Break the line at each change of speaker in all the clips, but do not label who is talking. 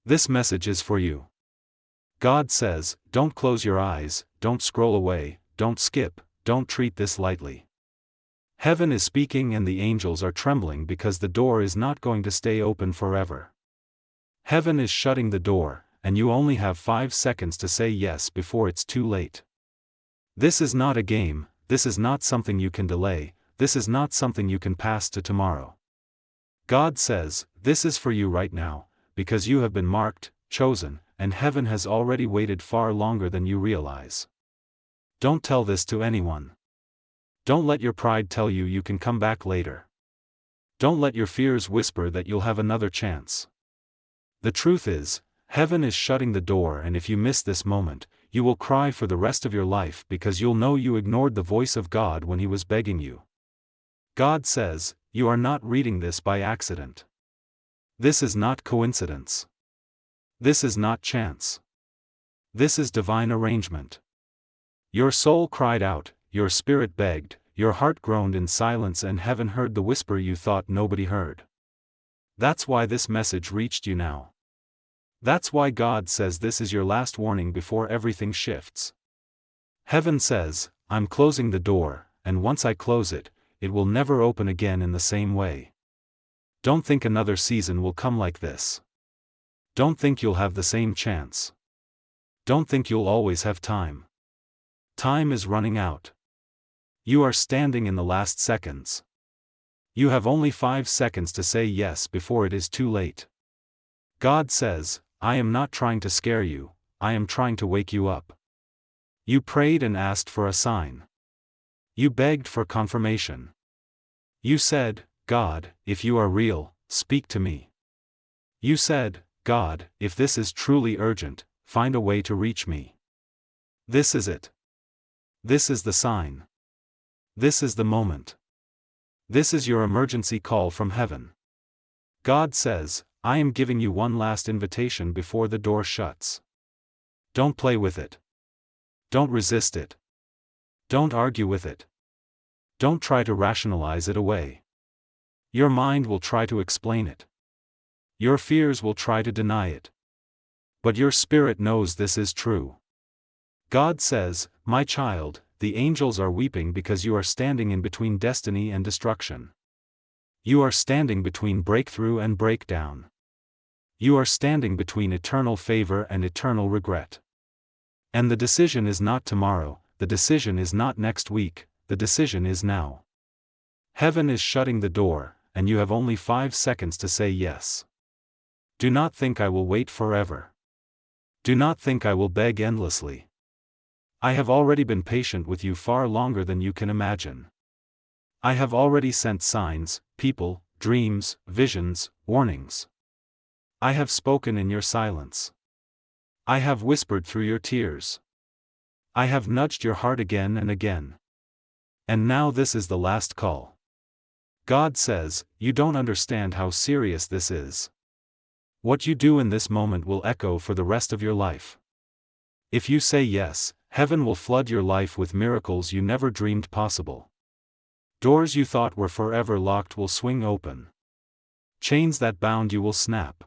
This message is for you. God says, don't close your eyes, don't scroll away, don't skip, don't treat this lightly. Heaven is speaking and the angels are trembling because the door is not going to stay open forever. Heaven is shutting the door, and you only have 5 seconds to say yes before it's too late. This is not a game, this is not something you can delay, this is not something you can pass to tomorrow. God says, this is for you right now, because you have been marked, chosen, and heaven has already waited far longer than you realize. Don't tell this to anyone. Don't let your pride tell you you can come back later. Don't let your fears whisper that you'll have another chance. The truth is, heaven is shutting the door, and if you miss this moment, you will cry for the rest of your life because you'll know you ignored the voice of God when He was begging you. God says, you are not reading this by accident. This is not coincidence. This is not chance. This is divine arrangement. Your soul cried out, your spirit begged, your heart groaned in silence, and heaven heard the whisper you thought nobody heard. That's why this message reached you now. That's why God says this is your last warning before everything shifts. Heaven says, I'm closing the door, and once I close it, it will never open again in the same way. Don't think another season will come like this. Don't think you'll have the same chance. Don't think you'll always have time. Time is running out. You are standing in the last seconds. You have only 5 seconds to say yes before it is too late. God says, I am not trying to scare you, I am trying to wake you up. You prayed and asked for a sign. You begged for confirmation. You said, God, if you are real, speak to me. You said, God, if this is truly urgent, find a way to reach me. This is it. This is the sign. This is the moment. This is your emergency call from heaven. God says, I am giving you one last invitation before the door shuts. Don't play with it. Don't resist it. Don't argue with it. Don't try to rationalize it away. Your mind will try to explain it. Your fears will try to deny it. But your spirit knows this is true. God says, my child, the angels are weeping because you are standing in between destiny and destruction. You are standing between breakthrough and breakdown. You are standing between eternal favor and eternal regret. And the decision is not tomorrow, the decision is not next week, the decision is now. Heaven is shutting the door, and you have only 5 seconds to say yes. Do not think I will wait forever. Do not think I will beg endlessly. I have already been patient with you far longer than you can imagine. I have already sent signs, people, dreams, visions, warnings. I have spoken in your silence. I have whispered through your tears. I have nudged your heart again and again. And now this is the last call. God says, you don't understand how serious this is. What you do in this moment will echo for the rest of your life. If you say yes, heaven will flood your life with miracles you never dreamed possible. Doors you thought were forever locked will swing open. Chains that bound you will snap.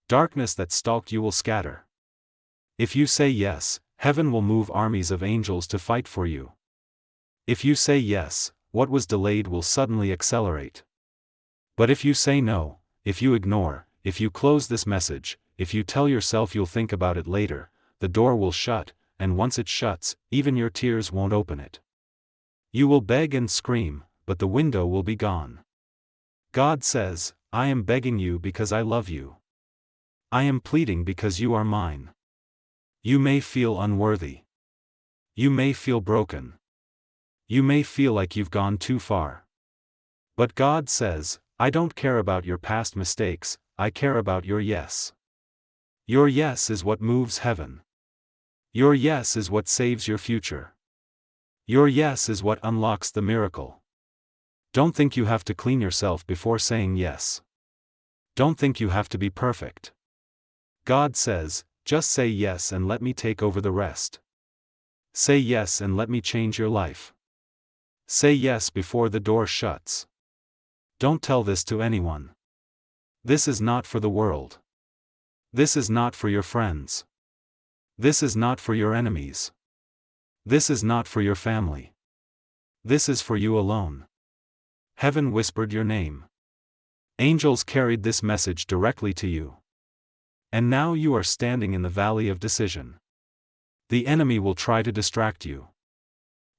Darkness that stalked you will scatter. If you say yes, heaven will move armies of angels to fight for you. If you say yes, what was delayed will suddenly accelerate. But if you say no, if you ignore, if you close this message, if you tell yourself you'll think about it later, the door will shut, and once it shuts, even your tears won't open it. You will beg and scream, but the window will be gone. God says, I am begging you because I love you. I am pleading because you are mine. You may feel unworthy. You may feel broken. You may feel like you've gone too far. But God says, I don't care about your past mistakes, I care about your yes. Your yes is what moves heaven. Your yes is what saves your future. Your yes is what unlocks the miracle. Don't think you have to clean yourself before saying yes. Don't think you have to be perfect. God says, just say yes and let me take over the rest. Say yes and let me change your life. Say yes before the door shuts. Don't tell this to anyone. This is not for the world. This is not for your friends. This is not for your enemies. This is not for your family. This is for you alone. Heaven whispered your name. Angels carried this message directly to you. And now you are standing in the valley of decision. The enemy will try to distract you.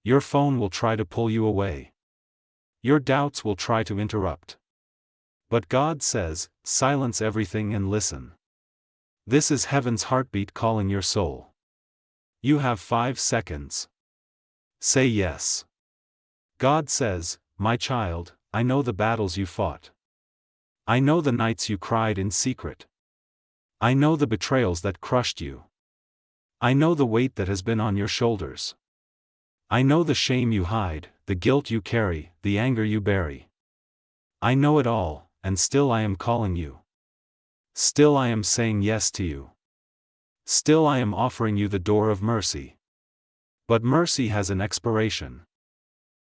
Your phone will try to pull you away. Your doubts will try to interrupt. But God says, silence everything and listen. This is heaven's heartbeat calling your soul. You have 5 seconds. Say yes. God says, my child, I know the battles you fought. I know the nights you cried in secret. I know the betrayals that crushed you. I know the weight that has been on your shoulders. I know the shame you hide, the guilt you carry, the anger you bury. I know it all, and still I am calling you. Still I am saying yes to you. Still I am offering you the door of mercy. But mercy has an expiration.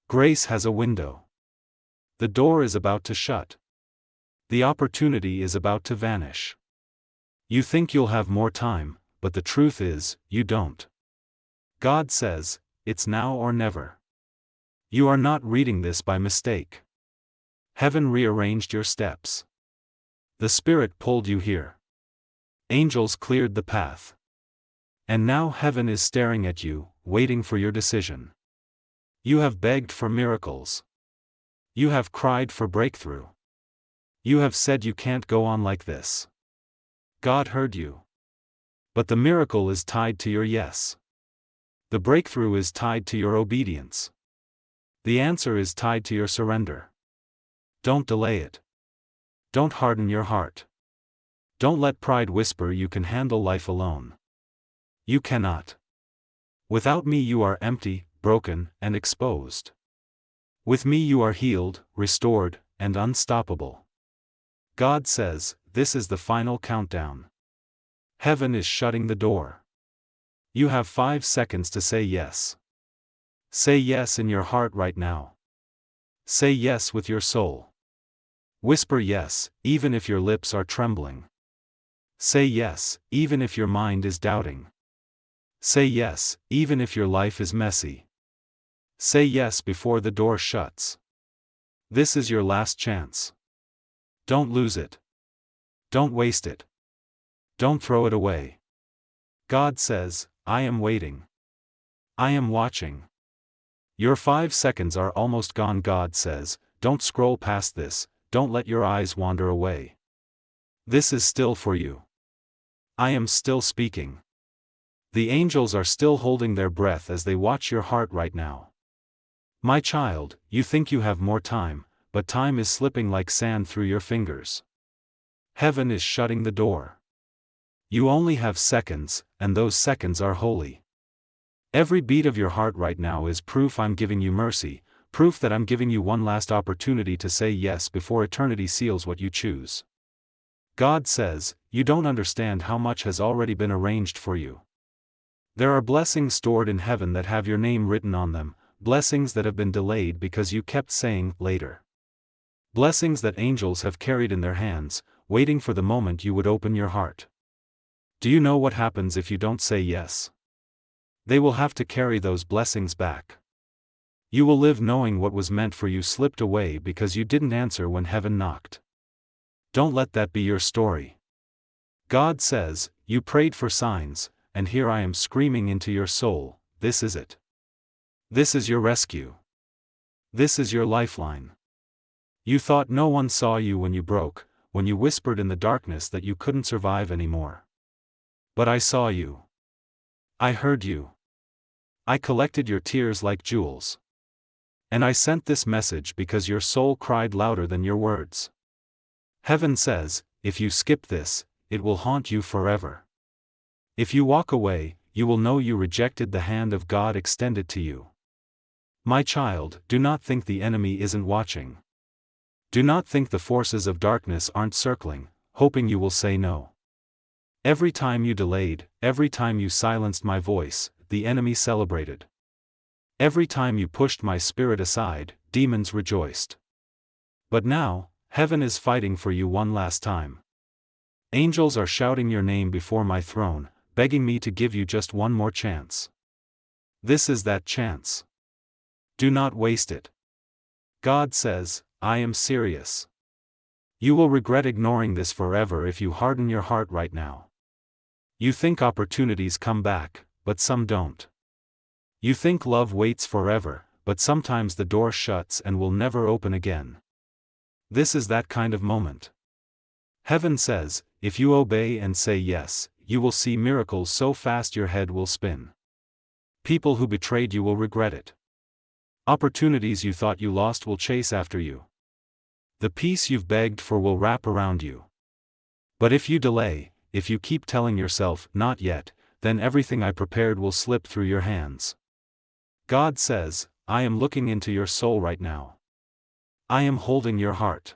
Grace has a window. The door is about to shut. The opportunity is about to vanish. You think you'll have more time, but the truth is, you don't. God says, it's now or never. You are not reading this by mistake. Heaven rearranged your steps. The Spirit pulled you here. Angels cleared the path. And now heaven is staring at you, waiting for your decision. You have begged for miracles. You have cried for breakthrough. You have said you can't go on like this. God heard you. But the miracle is tied to your yes. The breakthrough is tied to your obedience. The answer is tied to your surrender. Don't delay it. Don't harden your heart. Don't let pride whisper you can handle life alone. You cannot. Without me you are empty, broken, and exposed. With me you are healed, restored, and unstoppable. God says, this is the final countdown. Heaven is shutting the door. You have 5 seconds to say yes. Say yes in your heart right now. Say yes with your soul. Whisper yes, even if your lips are trembling. Say yes, even if your mind is doubting. Say yes, even if your life is messy. Say yes before the door shuts. This is your last chance. Don't lose it. Don't waste it. Don't throw it away. God says, I am waiting. I am watching. Your 5 seconds are almost gone. God says, don't scroll past this, don't let your eyes wander away. This is still for you. I am still speaking. The angels are still holding their breath as they watch your heart right now. My child, you think you have more time, but time is slipping like sand through your fingers. Heaven is shutting the door. You only have seconds, and those seconds are holy. Every beat of your heart right now is proof I'm giving you mercy, proof that I'm giving you one last opportunity to say yes before eternity seals what you choose. God says, you don't understand how much has already been arranged for you. There are blessings stored in heaven that have your name written on them, blessings that have been delayed because you kept saying, later. Blessings that angels have carried in their hands, waiting for the moment you would open your heart. Do you know what happens if you don't say yes? They will have to carry those blessings back. You will live knowing what was meant for you slipped away because you didn't answer when heaven knocked. Don't let that be your story. God says, you prayed for signs, and here I am screaming into your soul, this is it. This is your rescue. This is your lifeline. You thought no one saw you when you broke, when you whispered in the darkness that you couldn't survive anymore. But I saw you. I heard you. I collected your tears like jewels. And I sent this message because your soul cried louder than your words. Heaven says, if you skip this, it will haunt you forever. If you walk away, you will know you rejected the hand of God extended to you. My child, do not think the enemy isn't watching. Do not think the forces of darkness aren't circling, hoping you will say no. Every time you delayed, every time you silenced my voice, the enemy celebrated. Every time you pushed my spirit aside, demons rejoiced. But now, heaven is fighting for you one last time. Angels are shouting your name before my throne, begging me to give you just one more chance. This is that chance. Do not waste it. God says, I am serious. You will regret ignoring this forever if you harden your heart right now. You think opportunities come back, but some don't. You think love waits forever, but sometimes the door shuts and will never open again. This is that kind of moment. Heaven says, if you obey and say yes, you will see miracles so fast your head will spin. People who betrayed you will regret it. Opportunities you thought you lost will chase after you. The peace you've begged for will wrap around you. But if you delay, if you keep telling yourself, not yet, then everything I prepared will slip through your hands. God says, I am looking into your soul right now. I am holding your heart.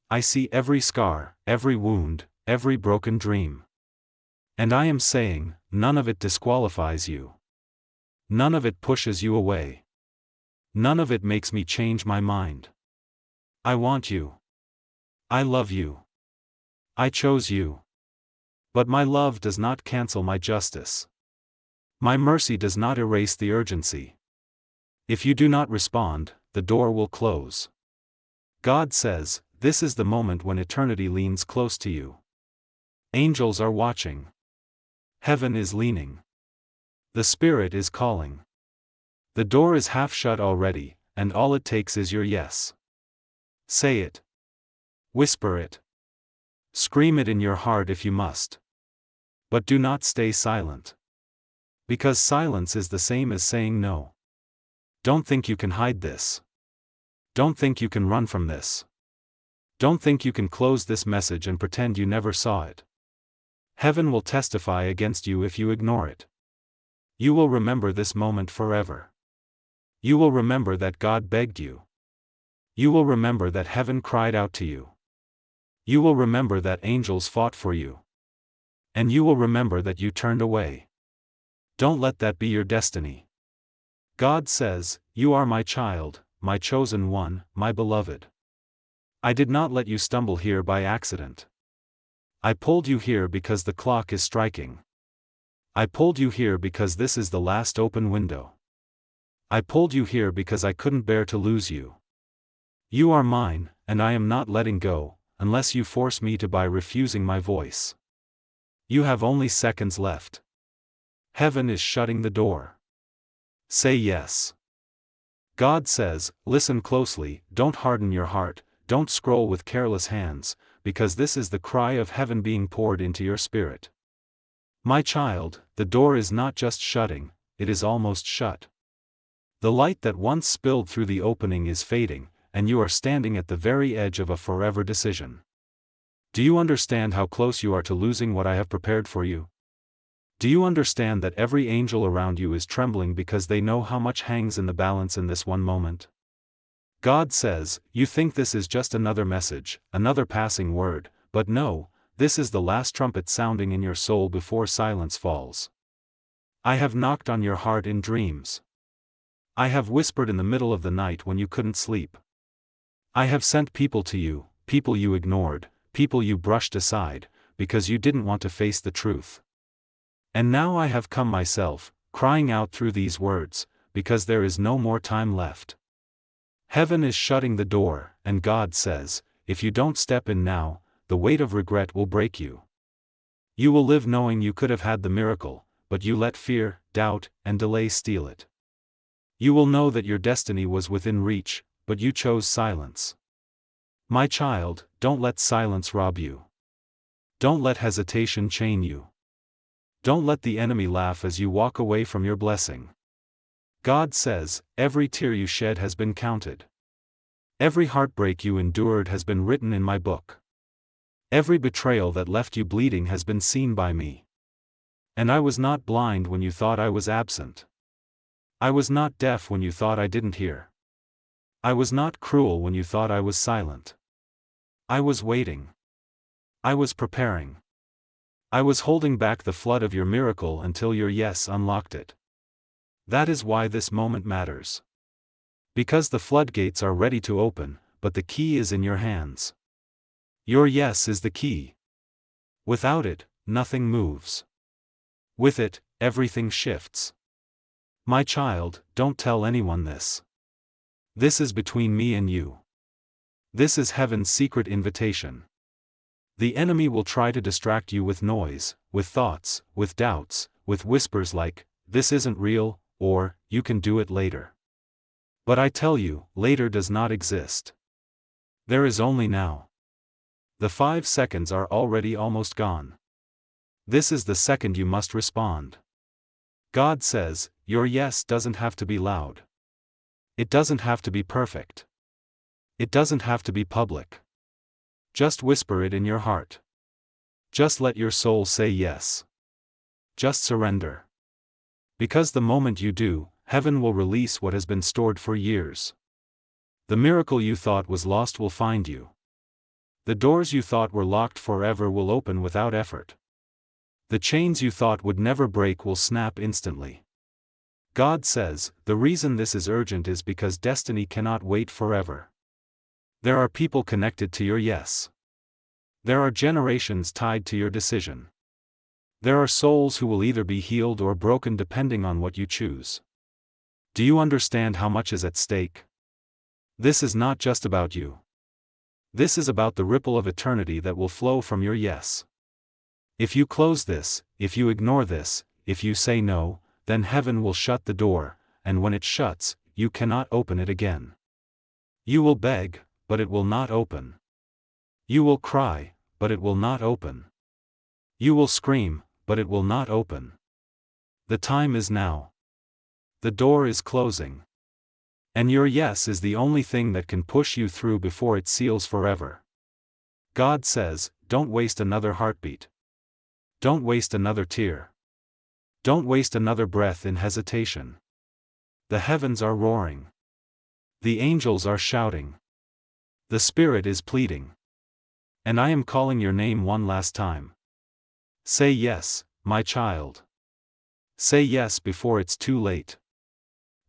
I see every scar, every wound, every broken dream. And I am saying, none of it disqualifies you. None of it pushes you away. None of it makes me change my mind. I want you. I love you. I chose you. But my love does not cancel my justice. My mercy does not erase the urgency. If you do not respond, the door will close. God says, this is the moment when eternity leans close to you. Angels are watching. Heaven is leaning. The Spirit is calling. The door is half shut already, and all it takes is your yes. Say it. Whisper it. Scream it in your heart if you must. But do not stay silent. Because silence is the same as saying no. Don't think you can hide this. Don't think you can run from this. Don't think you can close this message and pretend you never saw it. Heaven will testify against you if you ignore it. You will remember this moment forever. You will remember that God begged you. You will remember that heaven cried out to you. You will remember that angels fought for you. And you will remember that you turned away. Don't let that be your destiny. God says, you are my child, my chosen one, my beloved. I did not let you stumble here by accident. I pulled you here because the clock is striking. I pulled you here because this is the last open window. I pulled you here because I couldn't bear to lose you. You are mine, and I am not letting go, unless you force me to by refusing my voice. You have only seconds left. Heaven is shutting the door. Say yes. God says, listen closely, don't harden your heart, don't scroll with careless hands, because this is the cry of heaven being poured into your spirit. My child, the door is not just shutting, it is almost shut. The light that once spilled through the opening is fading, and you are standing at the very edge of a forever decision. Do you understand how close you are to losing what I have prepared for you? Do you understand that every angel around you is trembling because they know how much hangs in the balance in this one moment? God says, you think this is just another message, another passing word, but no, this is the last trumpet sounding in your soul before silence falls. I have knocked on your heart in dreams. I have whispered in the middle of the night when you couldn't sleep. I have sent people to you, people you ignored, people you brushed aside, because you didn't want to face the truth. And now I have come myself, crying out through these words, because there is no more time left. Heaven is shutting the door, and God says, if you don't step in now, the weight of regret will break you. You will live knowing you could have had the miracle, but you let fear, doubt, and delay steal it. You will know that your destiny was within reach, but you chose silence. My child, don't let silence rob you. Don't let hesitation chain you. Don't let the enemy laugh as you walk away from your blessing. God says, every tear you shed has been counted. Every heartbreak you endured has been written in my book. Every betrayal that left you bleeding has been seen by me. And I was not blind when you thought I was absent. I was not deaf when you thought I didn't hear. I was not cruel when you thought I was silent. I was waiting. I was preparing. I was holding back the flood of your miracle until your yes unlocked it. That is why this moment matters. Because the floodgates are ready to open, but the key is in your hands. Your yes is the key. Without it, nothing moves. With it, everything shifts. My child, don't tell anyone this. This is between me and you. This is heaven's secret invitation. The enemy will try to distract you with noise, with thoughts, with doubts, with whispers like, "This isn't real," or, "You can do it later." But I tell you, later does not exist. There is only now. The 5 seconds are already almost gone. This is the second you must respond. God says, your yes doesn't have to be loud. It doesn't have to be perfect. It doesn't have to be public. Just whisper it in your heart. Just let your soul say yes. Just surrender. Because the moment you do, heaven will release what has been stored for years. The miracle you thought was lost will find you. The doors you thought were locked forever will open without effort. The chains you thought would never break will snap instantly. God says, the reason this is urgent is because destiny cannot wait forever. There are people connected to your yes. There are generations tied to your decision. There are souls who will either be healed or broken depending on what you choose. Do you understand how much is at stake? This is not just about you. This is about the ripple of eternity that will flow from your yes. If you close this, if you ignore this, if you say no, then heaven will shut the door, and when it shuts, you cannot open it again. You will beg, but it will not open. You will cry, but it will not open. You will scream, but it will not open. The time is now. The door is closing. And your yes is the only thing that can push you through before it seals forever. God says, don't waste another heartbeat. Don't waste another tear. Don't waste another breath in hesitation. The heavens are roaring. The angels are shouting. The Spirit is pleading. And I am calling your name one last time. Say yes, my child. Say yes before it's too late.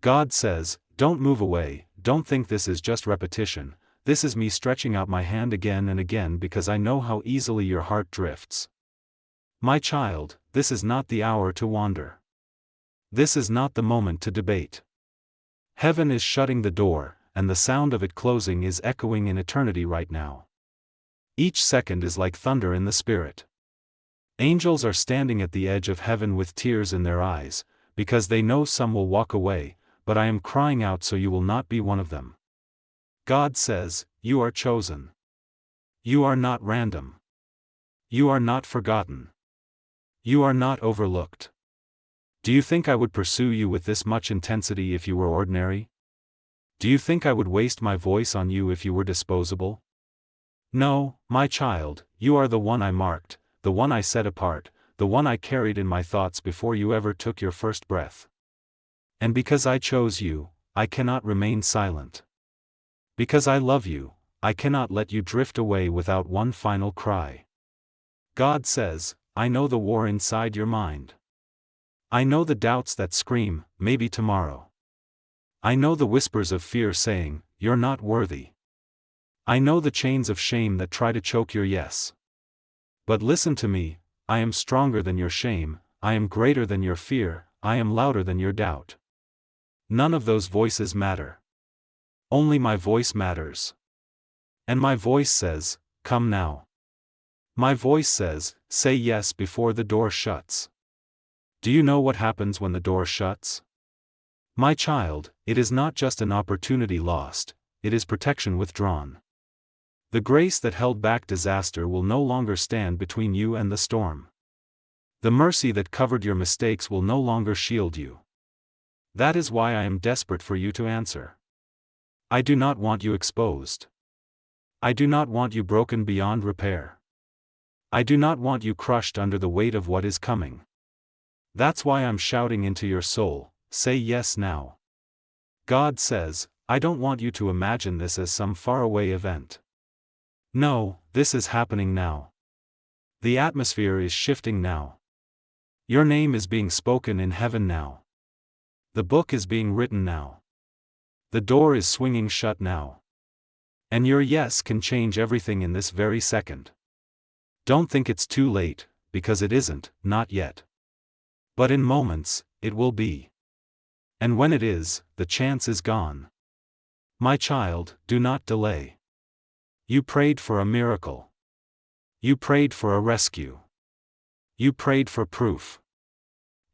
God says, don't move away, don't think this is just repetition, this is me stretching out my hand again and again because I know how easily your heart drifts. My child, this is not the hour to wander. This is not the moment to debate. Heaven is shutting the door, and the sound of it closing is echoing in eternity right now. Each second is like thunder in the Spirit. Angels are standing at the edge of heaven with tears in their eyes, because they know some will walk away, but I am crying out so you will not be one of them. God says, you are chosen. You are not random. You are not forgotten. You are not overlooked. Do you think I would pursue you with this much intensity if you were ordinary? Do you think I would waste my voice on you if you were disposable? No, my child, you are the one I marked, the one I set apart, the one I carried in my thoughts before you ever took your first breath. And because I chose you, I cannot remain silent. Because I love you, I cannot let you drift away without one final cry. God says, I know the war inside your mind. I know the doubts that scream, maybe tomorrow. I know the whispers of fear saying, you're not worthy. I know the chains of shame that try to choke your yes. But listen to me, I am stronger than your shame, I am greater than your fear, I am louder than your doubt. None of those voices matter. Only my voice matters. And my voice says, come now. My voice says, say yes before the door shuts. Do you know what happens when the door shuts? My child, it is not just an opportunity lost, it is protection withdrawn. The grace that held back disaster will no longer stand between you and the storm. The mercy that covered your mistakes will no longer shield you. That is why I am desperate for you to answer. I do not want you exposed. I do not want you broken beyond repair. I do not want you crushed under the weight of what is coming. That's why I'm shouting into your soul, say yes now. God says, I don't want you to imagine this as some faraway event. No, this is happening now. The atmosphere is shifting now. Your name is being spoken in heaven now. The book is being written now. The door is swinging shut now. And your yes can change everything in this very second. Don't think it's too late, because it isn't, not yet. But in moments, it will be. And when it is, the chance is gone. My child, do not delay. You prayed for a miracle. You prayed for a rescue. You prayed for proof.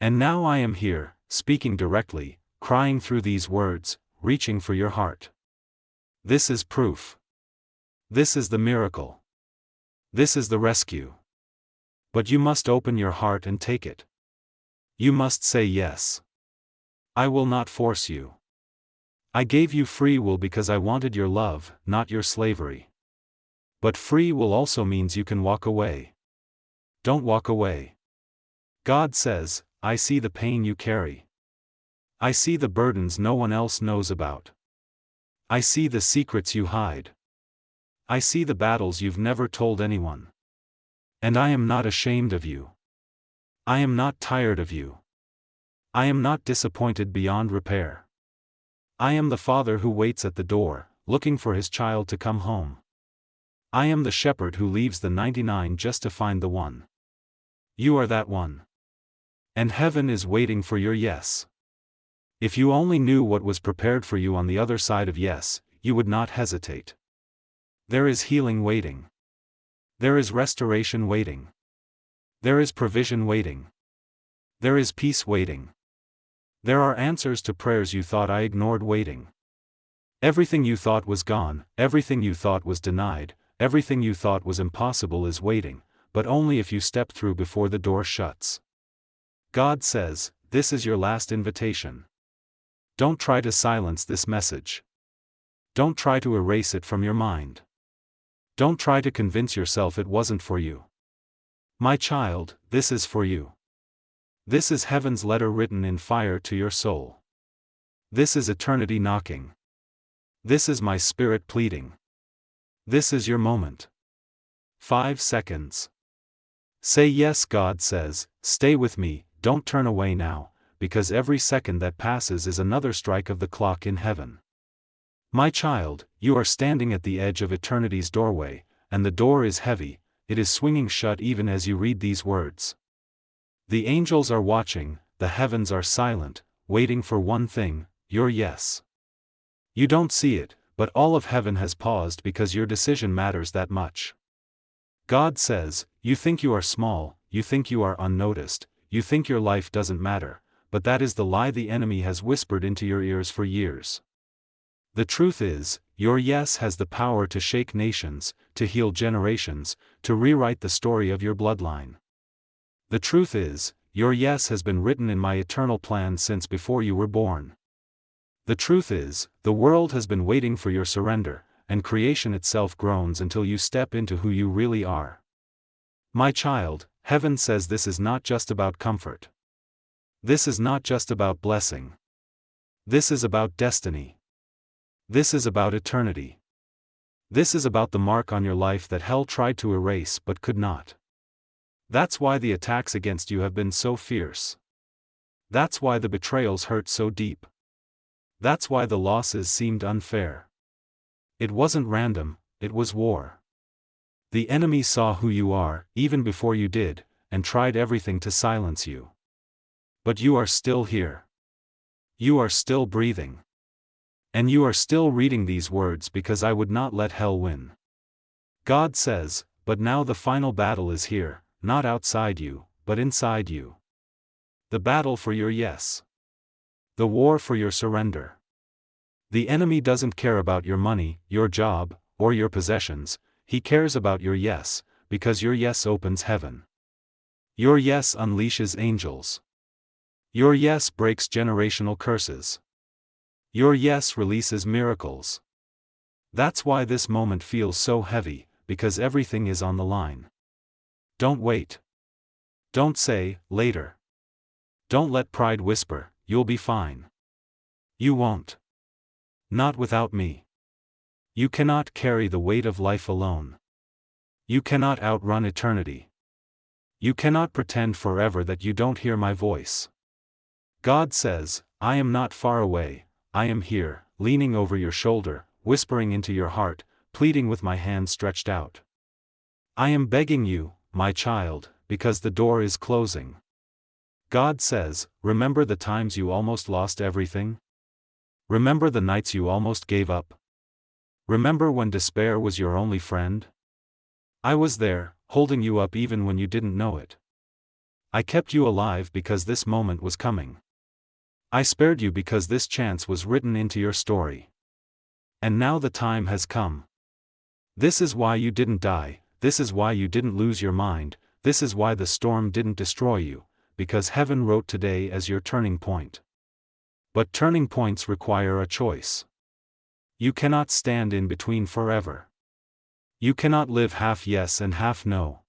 And now I am here, speaking directly, crying through these words, reaching for your heart. This is proof. This is the miracle. This is the rescue. But you must open your heart and take it. You must say yes. I will not force you. I gave you free will because I wanted your love, not your slavery. But free will also means you can walk away. Don't walk away. God says, I see the pain you carry. I see the burdens no one else knows about. I see the secrets you hide. I see the battles you've never told anyone. And I am not ashamed of you. I am not tired of you. I am not disappointed beyond repair. I am the father who waits at the door, looking for his child to come home. I am the shepherd who leaves the 99 just to find the one. You are that one. And heaven is waiting for your yes. If you only knew what was prepared for you on the other side of yes, you would not hesitate. There is healing waiting. There is restoration waiting. There is provision waiting. There is peace waiting. There are answers to prayers you thought I ignored waiting. Everything you thought was gone, everything you thought was denied, everything you thought was impossible is waiting, but only if you step through before the door shuts. God says, this is your last invitation. Don't try to silence this message. Don't try to erase it from your mind. Don't try to convince yourself it wasn't for you. My child, this is for you. This is heaven's letter written in fire to your soul. This is eternity knocking. This is my spirit pleading. This is your moment. 5 seconds. Say yes, God says, stay with me, don't turn away now, because every second that passes is another strike of the clock in heaven. My child, you are standing at the edge of eternity's doorway, and the door is heavy, it is swinging shut even as you read these words. The angels are watching, the heavens are silent, waiting for one thing, your yes. You don't see it, but all of heaven has paused because your decision matters that much. God says, you think you are small, you think you are unnoticed, you think your life doesn't matter, but that is the lie the enemy has whispered into your ears for years. The truth is, your yes has the power to shake nations, to heal generations, to rewrite the story of your bloodline. The truth is, your yes has been written in my eternal plan since before you were born. The truth is, the world has been waiting for your surrender, and creation itself groans until you step into who you really are. My child, heaven says this is not just about comfort. This is not just about blessing. This is about destiny. This is about eternity. This is about the mark on your life that hell tried to erase but could not. That's why the attacks against you have been so fierce. That's why the betrayals hurt so deep. That's why the losses seemed unfair. It wasn't random, it was war. The enemy saw who you are, even before you did, and tried everything to silence you. But you are still here. You are still breathing. And you are still reading these words because I would not let hell win. God says, but now the final battle is here, not outside you, but inside you. The battle for your yes. The war for your surrender. The enemy doesn't care about your money, your job, or your possessions, he cares about your yes, because your yes opens heaven. Your yes unleashes angels. Your yes breaks generational curses. Your yes releases miracles. That's why this moment feels so heavy, because everything is on the line. Don't wait. Don't say, later. Don't let pride whisper, you'll be fine. You won't. Not without me. You cannot carry the weight of life alone. You cannot outrun eternity. You cannot pretend forever that you don't hear my voice. God says, I am not far away, I am here, leaning over your shoulder, whispering into your heart, pleading with my hand stretched out. I am begging you, my child, because the door is closing. God says, remember the times you almost lost everything? Remember the nights you almost gave up? Remember when despair was your only friend? I was there, holding you up even when you didn't know it. I kept you alive because this moment was coming. I spared you because this chance was written into your story. And now the time has come. This is why you didn't die, this is why you didn't lose your mind, this is why the storm didn't destroy you, because heaven wrote today as your turning point. But turning points require a choice. You cannot stand in between forever. You cannot live half yes and half no.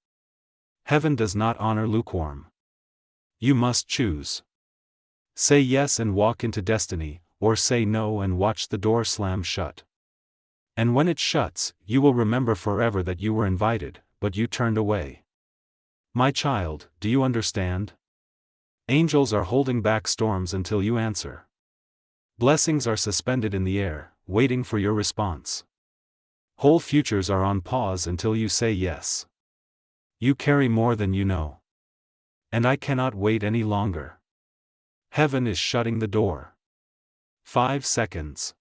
Heaven does not honor lukewarm. You must choose. Say yes and walk into destiny, or say no and watch the door slam shut. And when it shuts, you will remember forever that you were invited, but you turned away. My child, do you understand? Angels are holding back storms until you answer. Blessings are suspended in the air, waiting for your response. Whole futures are on pause until you say yes. You carry more than you know. And I cannot wait any longer. Heaven is shutting the door. 5 seconds.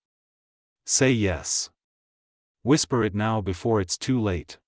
Say yes. Whisper it now before it's too late.